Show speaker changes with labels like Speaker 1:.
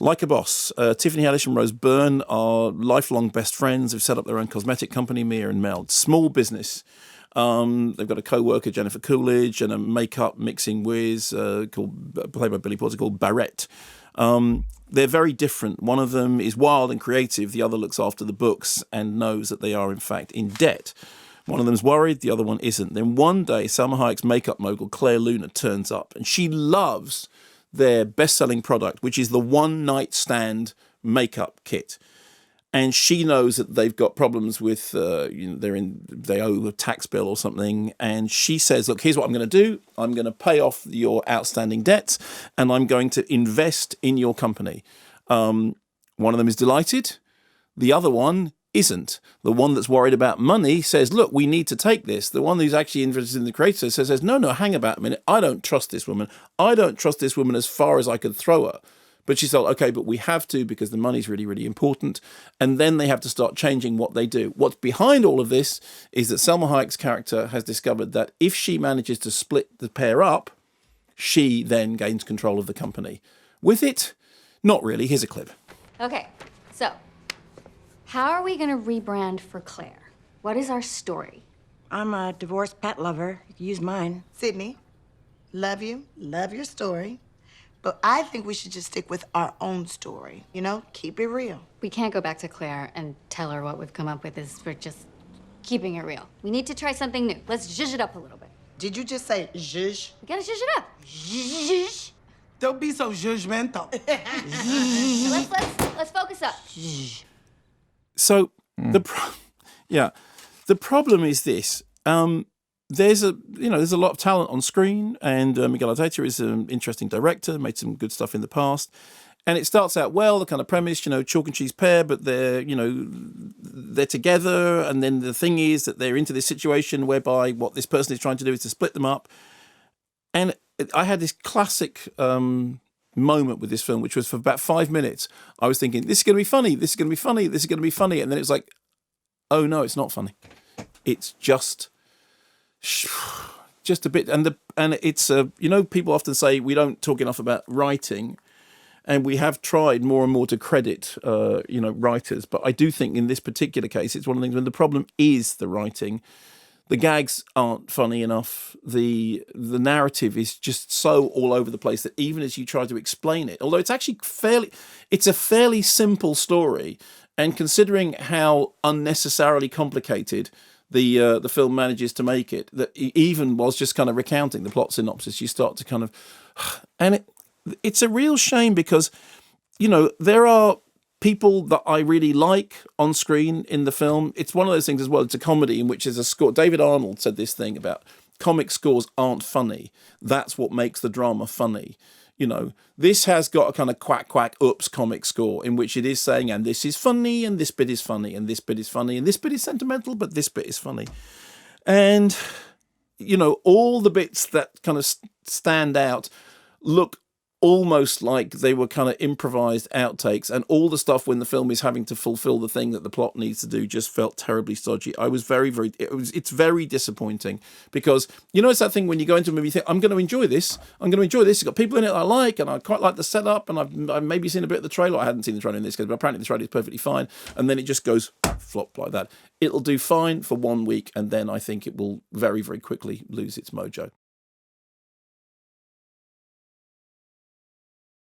Speaker 1: Like a Boss. Tiffany Haddish and Rose Byrne are lifelong best friends who've set up their own cosmetic company, Mia and Mel. Small business. They've got a co-worker, Jennifer Coolidge, and a makeup mixing whiz played by Billy Porter called Barrett. They're very different. One of them is wild and creative. The other looks after the books and knows that they are, in fact, in debt. One of them's worried, the other one isn't. Then one day, Salma Hayek's makeup mogul, Claire Luna, turns up, and she loves their best-selling product, which is the one-night stand makeup kit. And she knows that they've got problems with, they owe a tax bill or something. And she says, look, here's what I'm going to do. I'm going to pay off your outstanding debts, and I'm going to invest in your company. One of them is delighted. The other one isn't. The one that's worried about money says, look, we need to take this. The one who's actually interested in the creator says, no, hang about a minute. I don't trust this woman. I don't trust this woman as far as I could throw her. But she said, okay, but we have to because the money's really, really important. And then they have to start changing what they do. What's behind all of this is that Salma Hayek's character has discovered that if she manages to split the pair up, she then gains control of the company. With it, not really. Here's a clip.
Speaker 2: Okay, so how are we going to rebrand for Claire? What is our story?
Speaker 3: I'm a divorced pet lover. You can use mine.
Speaker 4: Sydney, love you, love your story. But I think we should just stick with our own story. You know, keep it real.
Speaker 2: We can't go back to Claire and tell her what we've come up with is for just keeping it real. We need to try something new. Let's zhuzh it up a little bit.
Speaker 4: Did you just say zhuzh?
Speaker 2: We gotta zhuzh it up. Zhuzh.
Speaker 5: Don't be so judgmental.
Speaker 2: Let's focus up.
Speaker 1: So the problem is this. There's a lot of talent on screen, and Miguel Arteta is an interesting director, made some good stuff in the past. And it starts out well, the kind of premise, chalk and cheese pair, but they're together. And then the thing is that they're into this situation whereby what this person is trying to do is to split them up. And I had this classic moment with this film, which was for about 5 minutes. I was thinking, this is going to be funny. This is going to be funny. This is going to be funny. And then it was like, oh no, it's not funny. It's just a bit. And it's, people often say we don't talk enough about writing. And we have tried more and more to credit, writers. But I do think in this particular case, it's one of the things when the problem is the writing. The gags aren't funny enough. The narrative is just so all over the place that even as you try to explain it, although it's actually it's a fairly simple story. And considering how unnecessarily complicated the film manages to make it, that even was just kind of recounting the plot synopsis, you start to kind of, and it's a real shame because, there are people that I really like on screen in the film. It's one of those things as well. It's a comedy in which there's a score. David Arnold said this thing about comic scores aren't funny. That's what makes the drama funny. This has got a kind of quack, quack, oops comic score in which it is saying, and this is funny, and this bit is funny, and this bit is funny, and this bit is sentimental, but this bit is funny. And, all the bits that kind of stand out look almost like they were kind of improvised outtakes, and all the stuff when the film is having to fulfill the thing that the plot needs to do just felt terribly stodgy. I was it's very disappointing because, it's that thing when you go into a movie, you think, I'm going to enjoy this. It's got people in it I like, and I quite like the setup, and I've maybe seen a bit of the trailer. I hadn't seen the trailer in this case, but apparently the trailer is perfectly fine. And then it just goes flop like that. It'll do fine for 1 week, and then I think it will very, very quickly lose its mojo.